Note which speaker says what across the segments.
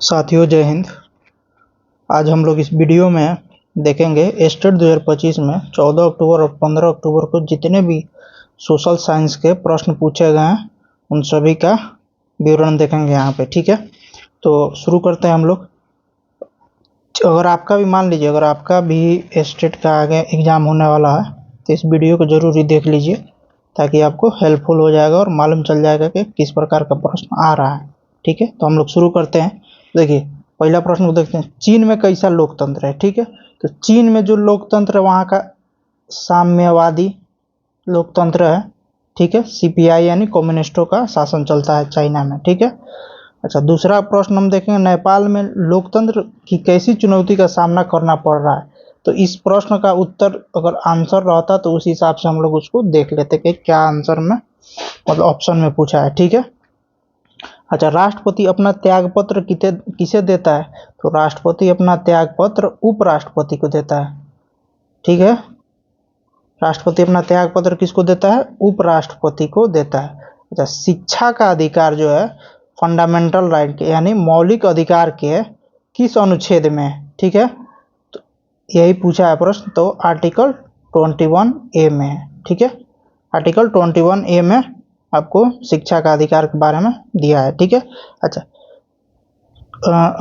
Speaker 1: साथियों जय हिंद। आज हम लोग इस वीडियो में देखेंगे एस्टेट 2025 में 14 अक्टूबर और 15 अक्टूबर को जितने भी सोशल साइंस के प्रश्न पूछे गए हैं उन सभी का विवरण देखेंगे यहाँ पे। ठीक है, तो शुरू करते हैं हम लोग। अगर आपका भी मान लीजिए अगर आपका भी एस्टेट का आगे एग्जाम होने वाला है तो इस वीडियो को जरूर ही देख लीजिए ताकि आपको हेल्पफुल हो जाएगा और मालूम चल जाएगा कि किस प्रकार का प्रश्न आ रहा है। ठीक है, तो हम लोग शुरू करते हैं। देखिए पहला प्रश्न को देखते हैं, चीन में कैसा लोकतंत्र है। ठीक है, तो चीन में जो लोकतंत्र है वहाँ का साम्यवादी लोकतंत्र है। ठीक है, सीपीआई यानी कम्युनिस्टों का शासन चलता है चाइना में। ठीक है, अच्छा दूसरा प्रश्न हम देखेंगे, नेपाल में लोकतंत्र की कैसी चुनौती का सामना करना पड़ रहा है। तो इस प्रश्न का उत्तर अगर आंसर रहता तो उस हिसाब से हम लोग उसको देख लेते कि क्या आंसर में मतलब ऑप्शन में पूछा है। ठीक है, अच्छा राष्ट्रपति अपना त्यागपत्र किसे देता है। तो राष्ट्रपति अपना त्यागपत्र उपराष्ट्रपति को देता है। ठीक है, राष्ट्रपति अपना त्यागपत्र किसको देता है, उपराष्ट्रपति को देता है। अच्छा शिक्षा का अधिकार जो है फंडामेंटल राइट के यानी मौलिक अधिकार के किस अनुच्छेद में है। ठीक है, तो यही पूछा है प्रश्न, तो आर्टिकल 21A में है। ठीक है, आर्टिकल 21A में आपको शिक्षा का अधिकार के बारे में दिया है। ठीक है, अच्छा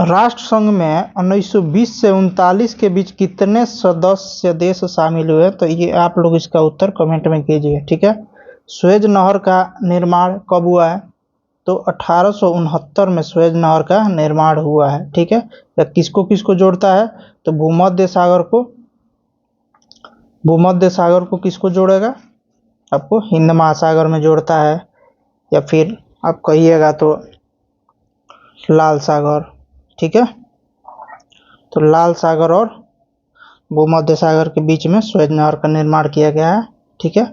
Speaker 1: राष्ट्र संघ में 1920 से 39 के बीच कितने सदस्य देश शामिल हुए, तो ये आप लोग इसका उत्तर कमेंट में कीजिए। ठीक है, सुएज नहर का निर्माण कब हुआ है, तो 1869 में सुएज नहर का निर्माण हुआ है। ठीक है, या किसको किसको जोड़ता है, तो भूमध्य सागर को किसको जोड़ेगा, आपको हिंद महासागर में जोड़ता है, या फिर आप कहिएगा तो लाल सागर। ठीक है, तो लाल सागर और भूमध्य सागर के बीच में सुएज नहर का निर्माण किया गया है। ठीक है,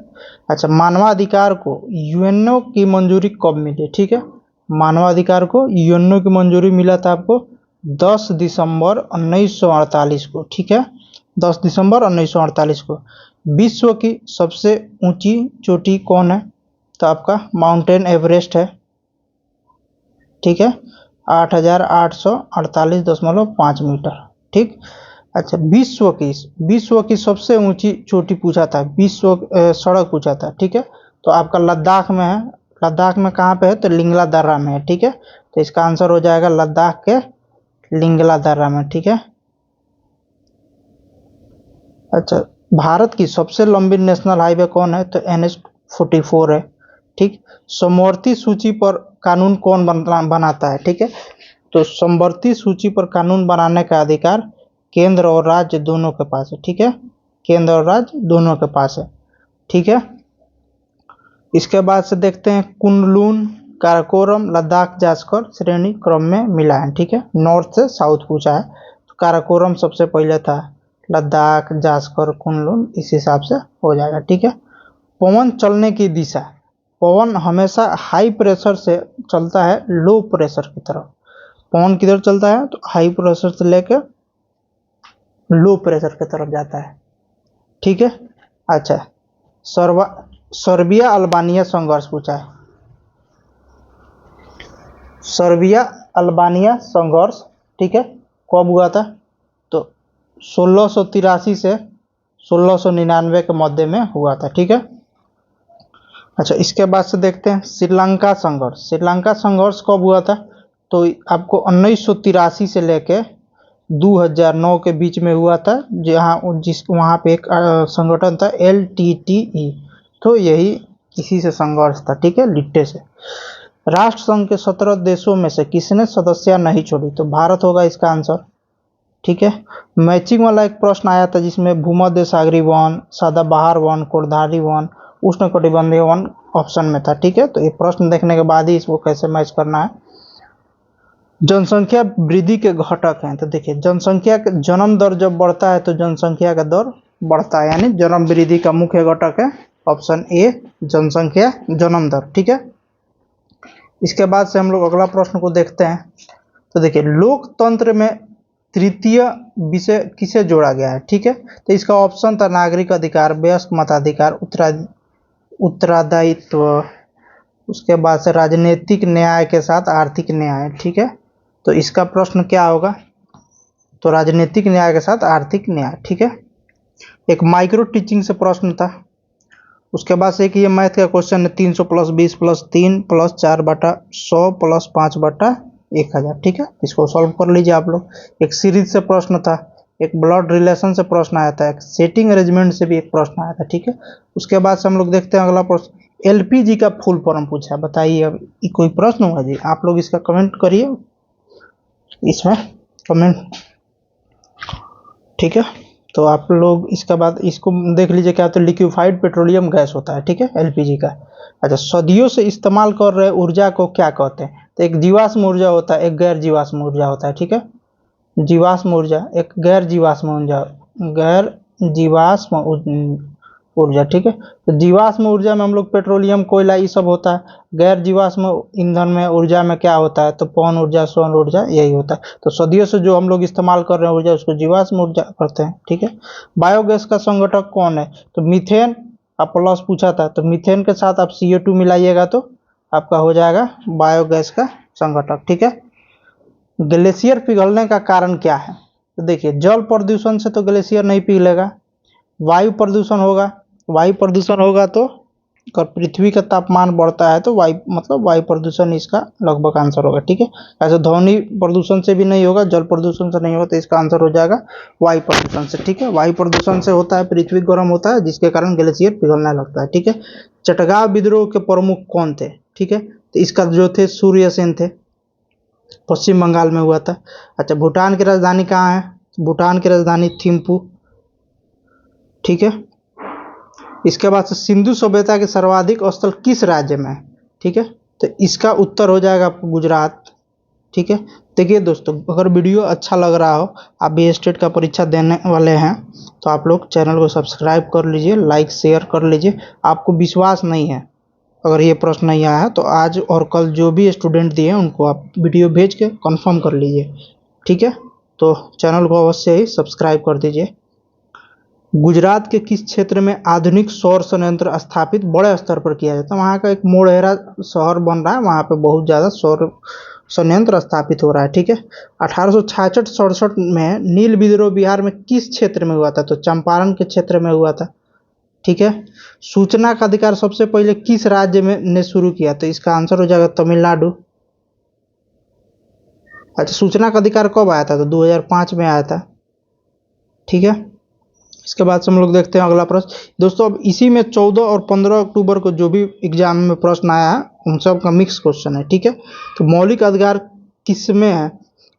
Speaker 1: अच्छा मानवाधिकार को यूएनओ की मंजूरी कब मिली। ठीक है, मानवाधिकार को यूएनओ की मंजूरी मिला था आपको 10 दिसंबर 1948 को। ठीक है, 10 दिसंबर 1948 को। विश्व की सबसे ऊंची चोटी कौन है, तो आपका माउंटेन एवरेस्ट है। ठीक है, 8848.5 मीटर। ठीक, अच्छा विश्व की सबसे ऊंची चोटी पूछा था, सड़क पूछा था। ठीक है, तो आपका लद्दाख में है। लद्दाख में कहाँ पे है, तो लिंगला दर्रा में है। ठीक है, तो इसका आंसर हो जाएगा लद्दाख के लिंगला दर्रा में। ठीक है, अच्छा भारत की सबसे लंबी नेशनल हाईवे कौन है, तो NH-44 है। ठीक, समवर्ती सूची पर कानून कौन बनाता है। ठीक है, तो समवर्ती सूची पर कानून बनाने का अधिकार केंद्र और राज्य दोनों के पास है। ठीक है, केंद्र और राज्य दोनों के पास है। ठीक है, इसके बाद से देखते हैं कुनलून काराकोरम लद्दाख जास्कर श्रेणी क्रम में मिला है। ठीक है, नॉर्थ से साउथ पूछा है, तो काराकोरम सबसे पहले था, लद्दाख जास्कर कुनलून इस हिसाब से हो जाएगा। ठीक है, पवन चलने की दिशा, पवन हमेशा हाई प्रेशर से चलता है लो प्रेशर की तरफ। पवन किधर चलता है, तो हाई प्रेशर से लेकर लो प्रेशर की तरफ जाता है। ठीक है, अच्छा सर्बिया अल्बानिया संघर्ष पूछा है। सर्बिया अल्बानिया संघर्ष ठीक है कब हुआ था, तो 1683 से 1699 के मध्य में हुआ था। ठीक है, अच्छा इसके बाद से देखते हैं श्रीलंका संघर्ष। श्रीलंका संघर्ष कब हुआ था, तो आपको 1983 से लेके 2009 के बीच में हुआ था, वहाँ पे एक संगठन था LTTE, तो यही इसी से संघर्ष था। ठीक है, लिट्टे से। राष्ट्र संघ के 17 देशों में से किसने सदस्यता नहीं छोड़ी, तो भारत होगा इसका आंसर। ठीक है, मैचिंग वाला एक प्रश्न आया था जिसमें भूमध्य सागरीय वन, सदाबहार वन, कोरधारी वन, उष्णकटिबंधीय वन ऑप्शन में था। ठीक है, तो ये प्रश्न देखने के बाद ही इसको कैसे मैच करना है। जनसंख्या वृद्धि के घटक हैं, तो देखिए जनसंख्या का जन्म दर जब बढ़ता है तो जनसंख्या का दर बढ़ता है, यानी जन्म वृद्धि का मुख्य घटक है ऑप्शन ए जनसंख्या जन्म दर। ठीक है, इसके बाद से हम लोग अगला प्रश्न को देखते हैं। तो देखिए लोकतंत्र में तृतीय विषय किसे जोड़ा गया है। ठीक है, तो इसका ऑप्शन था नागरिक अधिकार, वयस्क मताधिकार, उत्तरदायित्व, उसके बाद से राजनीतिक न्याय के साथ आर्थिक न्याय। ठीक है, तो इसका प्रश्न क्या होगा? तो राजनीतिक न्याय के साथ आर्थिक न्याय। ठीक है, एक माइक्रो टीचिंग से प्रश्न था। उसके बाद से एक ये मैथ का क्वेश्चन है, 300 प्लस 20 प्लस 3 प्लस 4/100 प्लस 5/1000। ठीक है, इसको सॉल्व कर लीजिए आप लोग। एक सीरीज से प्रश्न था, एक ब्लड रिलेशन से प्रश्न आया था, एक सेटिंग अरेंजमेंट से भी एक प्रश्न आया था। ठीक है, उसके बाद से हम लोग देखते हैं अगला प्रश्न। एलपीजी का फुल फॉर्म पूछा है, बताइए अब कोई प्रश्न हुआ जी? आप लोग इसका कमेंट करिए इसमें, कमेंट। ठीक है, तो आप लोग इसका बाद इसको देख लीजिए क्या होता है। लिक्विफाइड पेट्रोलियम गैस होता है। ठीक है, एलपीजी का। अच्छा, सदियों से इस्तेमाल कर रहे ऊर्जा को क्या कहते हैं? तो एक जीवाश्म ऊर्जा होता है, एक गैर जीवाश्म ऊर्जा होता है। ठीक है, जीवाश्म ऊर्जा, एक गैर जीवाश्म ऊर्जा, गैर जीवाश्म ऊर्जा। ठीक है, तो जीवाश्म ऊर्जा में हम लोग पेट्रोलियम, कोयला, ये सब होता है। गैर जीवाश्म ईंधन में, ऊर्जा में क्या होता है? तो पवन ऊर्जा, सौर ऊर्जा, यही होता है। तो सदियों से जो हम लोग इस्तेमाल कर रहे हैं ऊर्जा, उसको जीवाश्म ऊर्जा करते हैं। ठीक है, बायोगैस का संगठक कौन है? तो मीथेन। आप प्लस पूछा था, तो मीथेन के साथ आप CO2 मिलाइएगा तो आपका हो जाएगा बायोगैस का संगठक। ठीक है, ग्लेशियर पिघलने का कारण क्या है? तो देखिए, जल प्रदूषण से तो ग्लेशियर नहीं पिघलेगा। वायु प्रदूषण होगा, वायु प्रदूषण होगा तो अगर पृथ्वी का तापमान बढ़ता है तो वायु प्रदूषण इसका लगभग आंसर होगा। ठीक है, ऐसे ध्वनि प्रदूषण से भी नहीं होगा, जल प्रदूषण से नहीं होगा, तो इसका आंसर हो जाएगा वायु प्रदूषण से। ठीक है, वायु प्रदूषण से होता है, पृथ्वी गर्म होता है, जिसके कारण ग्लेशियर पिघलने लगता है। ठीक है, चटगांव विद्रोह के प्रमुख कौन थे? ठीक है, तो इसका जो थे सूर्य सेन थे, पश्चिम बंगाल में हुआ था। अच्छा, भूटान की राजधानी कहाँ है? भूटान की राजधानी थिम्पू। ठीक है, इसके बाद से सिंधु सभ्यता के सर्वाधिक स्थल किस राज्य में है? ठीक है, तो इसका उत्तर हो जाएगा आपको गुजरात। ठीक है, देखिए दोस्तों, अगर वीडियो अच्छा लग रहा हो, आप भी स्टेट का परीक्षा देने वाले हैं, तो आप लोग चैनल को सब्सक्राइब कर लीजिए, लाइक शेयर कर लीजिए। आपको विश्वास नहीं है, अगर ये प्रश्न नहीं आया तो आज और कल जो भी स्टूडेंट दिए उनको आप वीडियो भेज के कंफर्म कर लीजिए। ठीक है, तो चैनल को अवश्य ही सब्सक्राइब कर दीजिए। गुजरात के किस क्षेत्र में आधुनिक सौर संयंत्र स्थापित बड़े स्तर पर किया जाता है? वहाँ का एक मोढेरा शहर बन रहा है, वहाँ पे बहुत ज़्यादा सौर संयंत्र स्थापित हो रहा है। ठीक है, 1866-67 में नील विद्रोह बिहार में किस क्षेत्र में हुआ था? तो चंपारण के क्षेत्र में हुआ था। ठीक है, सूचना का अधिकार सबसे पहले किस राज्य में ने शुरू किया? तो इसका आंसर हो जाएगा तमिलनाडु। अच्छा, सूचना का अधिकार कब आया था? तो 2005 में आया था। ठीक है, इसके बाद से हम लोग देखते हैं अगला प्रश्न। दोस्तों, अब इसी में 14 और 15 अक्टूबर को जो भी एग्जाम में प्रश्न आया है उन सब का मिक्स क्वेश्चन है। ठीक है, तो मौलिक अधिकार किस में है?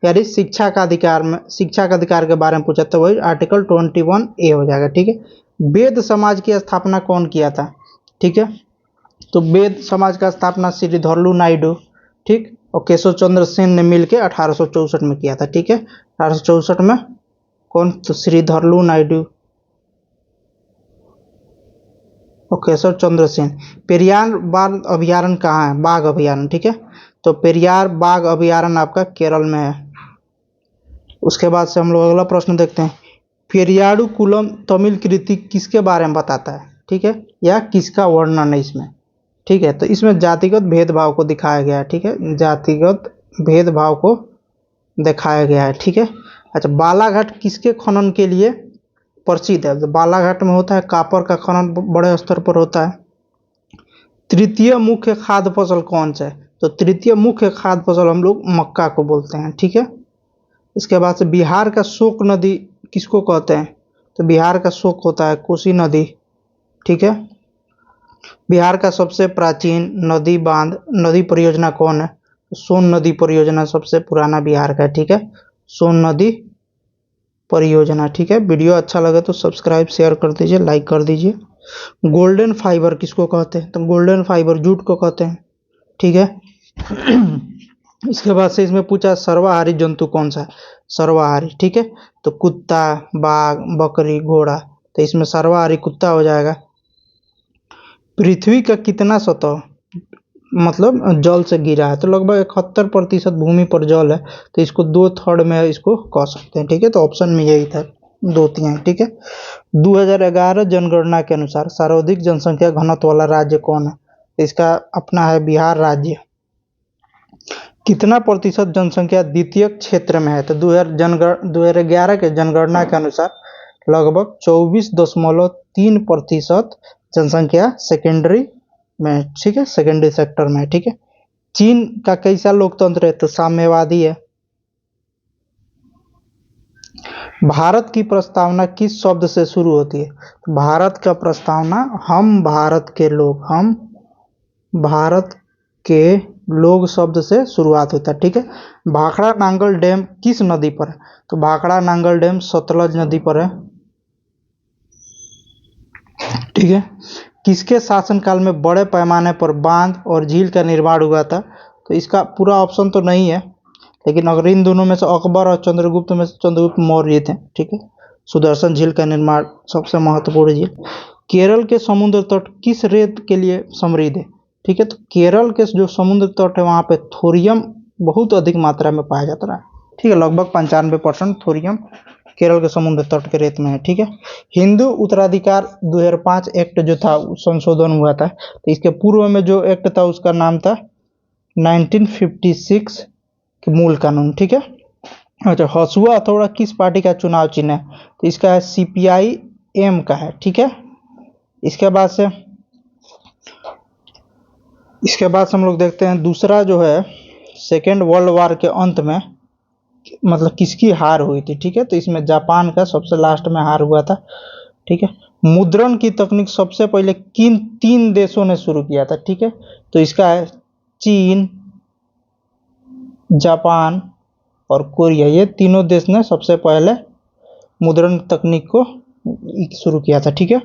Speaker 1: यानी शिक्षा का अधिकार में, शिक्षा का अधिकार के बारे में पूछा, तो वही आर्टिकल 21A हो जाएगा। ठीक है, वेद समाज की स्थापना कौन किया था? ठीक है, तो वेद समाज का स्थापना श्री धरलू नायडू, ठीक, और केशव चंद्र सेन ने मिलकर 1864 में किया था। ठीक है, 1864 में कौन? तो श्री धरलू नायडू और केशव चंद्र सेन। पेरियार बाघ अभ्यारण्य कहाँ है? बाघ अभ्यारण्य। ठीक है, तो पेरियार बाघ अभ्यारण्य आपका केरल में है। उसके बाद से हम लोग अगला प्रश्न देखते हैं। पेरियाडू कुलम तमिल कृति किसके बारे में बताता है? ठीक है, या किसका वर्णन है इसमें? ठीक है, तो इसमें जातिगत भेदभाव को दिखाया गया है। ठीक है, जातिगत भेदभाव को दिखाया गया है। ठीक है, अच्छा, बालाघाट किसके खनन के लिए प्रसिद्ध है? तो बालाघाट में होता है कॉपर का खनन, बड़े स्तर पर होता है। तृतीय मुख्य खाद्य फसल कौन सा है? तो तृतीय मुख्य खाद्य फसल हम लोग मक्का को बोलते हैं। ठीक है, इसके बाद से बिहार का शोक नदी किसको कहते हैं? तो बिहार का शोक होता है कोसी नदी। ठीक है, बिहार का सबसे प्राचीन नदी बांध नदी परियोजना कौन है? तो सोन नदी परियोजना सबसे पुराना बिहार का है। ठीक है, सोन नदी परियोजना। ठीक है, वीडियो अच्छा लगे तो सब्सक्राइब शेयर कर दीजिए, लाइक कर दीजिए। गोल्डन फाइबर किसको कहते हैं? तो गोल्डन फाइबर जूट को कहते हैं। ठीक है, इसके बाद से इसमें पूछा सर्वाहारी जंतु कौन सा है? सर्वाहारी। ठीक है, तो कुत्ता, बाघ, बकरी, घोड़ा, तो इसमें सर्वाहारी कुत्ता हो जाएगा। पृथ्वी का कितना सतह मतलब जल से गिरा है? तो लगभग 71% भूमि पर जल है, तो इसको 2/3 में इसको कह सकते हैं। ठीक है, तो ऑप्शन में यही था, 2/3। ठीक है, 2011 जनगणना के अनुसार सर्वाधिक जनसंख्या घनत्व वाला राज्य कौन है? इसका अपना है बिहार राज्य। कितना प्रतिशत जनसंख्या द्वितीयक क्षेत्र में है? तो 2011 के जनगणना के अनुसार लगभग 24.3% जनसंख्या सेकेंडरी में, ठीक है, सेकेंडरी सेक्टर में, ठीक है। चीन का कैसा लोकतंत्र है? तो साम्यवादी है। भारत की प्रस्तावना किस शब्द से शुरू होती है? भारत का प्रस्तावना हम भारत के लोग, हम भारत के लोग शब्द से शुरुआत होता है, ठीक है। भाखड़ा नांगल डैम किस नदी पर है? तो भाखड़ा नांगल डैम सतलज नदी पर है, ठीक है। किसके शासनकाल में बड़े पैमाने पर बांध और झील का निर्माण हुआ था? तो इसका पूरा ऑप्शन तो नहीं है, लेकिन अगर इन दोनों में से अकबर और चंद्रगुप्त में से चंद्रगुप्त मौर्य थे, ठीक है। सुदर्शन झील का निर्माण सबसे महत्वपूर्ण झील। केरल के समुद्र तट किस रेत के लिए समृद्ध है? ठीक है, तो केरल के जो समुद्र तट है वहां पे थोरियम बहुत अधिक मात्रा में पाया जाता है, ठीक है। लगभग 95% थोरियम केरल के समुद्र तट के रेत में है, ठीक है। हिंदू उत्तराधिकार 2005 एक्ट जो था संशोधन हुआ था, तो इसके पूर्व में जो एक्ट था उसका नाम था 1956 के मूल कानून, ठीक है। अच्छा, हसुआ हथौड़ा किस पार्टी का चुनाव चिन्ह है? तो इसका है CPIM का है, ठीक है। इसके बाद से हम लोग देखते हैं दूसरा जो है सेकेंड वर्ल्ड वॉर के अंत में मतलब किसकी हार हुई थी, ठीक है। तो इसमें जापान का सबसे लास्ट में हार हुआ था, ठीक है। मुद्रण की तकनीक सबसे पहले किन 3 देशों ने शुरू किया था? ठीक है, तो इसका है चीन, जापान और कोरिया। ये तीनों देश ने सबसे पहले मुद्रण तकनीक को शुरू किया था, ठीक है।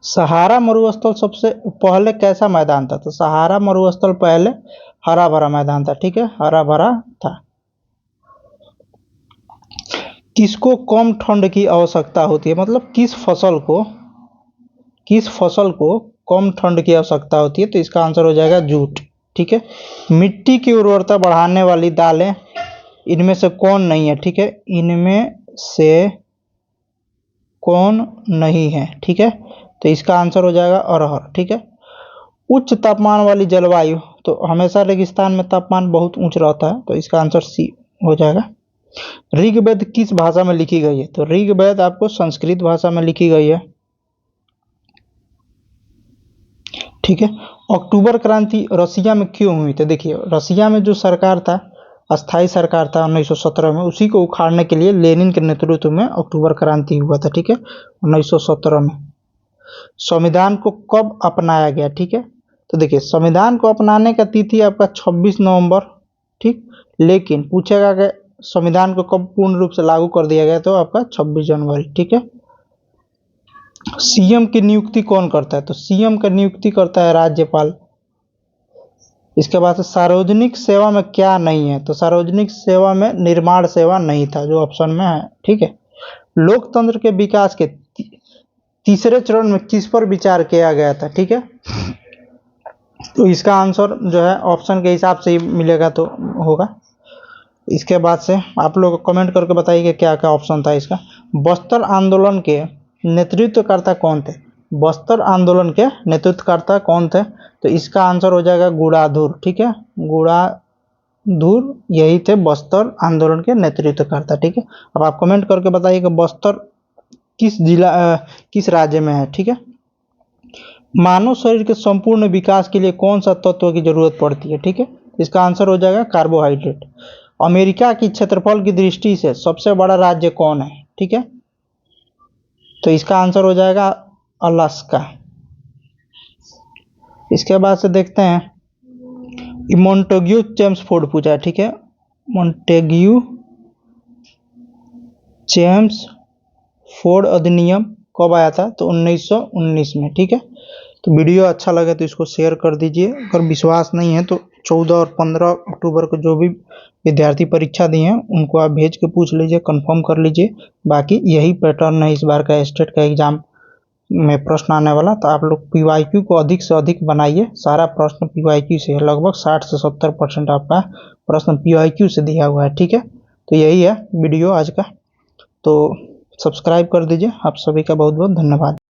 Speaker 1: सहारा मरुस्थल सबसे पहले कैसा मैदान था? तो सहारा मरुस्थल पहले हरा भरा मैदान था, ठीक है, हरा भरा था। किसको कम ठंड की आवश्यकता होती है? मतलब किस फसल को कम ठंड की आवश्यकता होती है? तो इसका आंसर हो जाएगा जूट, ठीक है। मिट्टी की उर्वरता बढ़ाने वाली दालें इनमें से कौन नहीं है? ठीक है, इनमें से कौन नहीं है, ठीक है। तो इसका आंसर हो जाएगा अरहर, ठीक है। उच्च तापमान वाली जलवायु, तो हमेशा रेगिस्तान में तापमान बहुत ऊंच रहता है, तो इसका आंसर सी हो जाएगा। ऋग्वेद किस भाषा में लिखी गई है? तो ऋग्वेद आपको संस्कृत भाषा में लिखी गई है, ठीक है। अक्टूबर क्रांति रसिया में क्यों हुई? तो देखिए, रसिया में जो सरकार था, अस्थाई सरकार था 1917 में, उसी को उखाड़ने के लिए लेनिन के नेतृत्व में अक्टूबर क्रांति हुआ था, ठीक है, 1917 में। संविधान को कब अपनाया गया? ठीक है, तो देखिए संविधान को अपनाने का तिथि आपका 26 नवंबर, ठीक, लेकिन पूछेगा कि संविधान को कब पूर्ण रूप से लागू कर दिया गया? तो आपका 26 जनवरी, ठीक है। सीएम की नियुक्ति कौन करता है? तो सीएम का नियुक्ति करता है राज्यपाल। इसके बाद से सार्वजनिक सेवा में क्या नहीं है? तो सार्वजनिक सेवा में निर्माण सेवा नहीं था, जो ऑप्शन में है, ठीक है। लोकतंत्र के विकास के तीसरे चरण में किस पर विचार किया गया था? ठीक है, तो इसका आंसर जो है ऑप्शन के हिसाब से ही मिलेगा तो होगा। इसके बाद से आप लोग कमेंट करके बताइए कि क्या क्या ऑप्शन था इसका। बस्तर आंदोलन के नेतृत्वकर्ता कौन थे? बस्तर आंदोलन के नेतृत्वकर्ता कौन थे? तो इसका आंसर हो जाएगा गुड़ाधुर, ठीक है, गुड़ाधुर यही थे बस्तर आंदोलन के नेतृत्वकर्ता, ठीक है। अब आप कमेंट करके बताइए कि बस्तर किस राज्य में है, ठीक है। मानव शरीर के संपूर्ण विकास के लिए कौन सा तत्व की जरूरत पड़ती है? ठीक है, इसका आंसर हो जाएगा कार्बोहाइड्रेट। अमेरिका की क्षेत्रफल की दृष्टि से सबसे बड़ा राज्य कौन है? ठीक है, तो इसका आंसर हो जाएगा अलास्का। इसके बाद से देखते हैं मोंटेग्यू चेम्सफोर्ड पूछा है, ठीक है, मोंटेग्यू चेम्सफोर्ड अधिनियम कब आया था? तो 1919 में, ठीक है। तो वीडियो अच्छा लगे तो इसको शेयर कर दीजिए। अगर विश्वास नहीं है तो 14 और 15 अक्टूबर को जो भी विद्यार्थी परीक्षा दिए हैं उनको आप भेज के पूछ लीजिए, कंफर्म कर लीजिए। बाकी यही पैटर्न है इस बार का स्टेट का एग्जाम में प्रश्न आने वाला। तो आप लोग PYQ को अधिक से अधिक बनाइए। सारा प्रश्न PYQ से है, लगभग 60 से 70% आपका प्रश्न PYQ से दिया हुआ है, ठीक है। तो यही है वीडियो आज का, तो सब्सक्राइब कर दीजिए। आप सभी का बहुत बहुत धन्यवाद।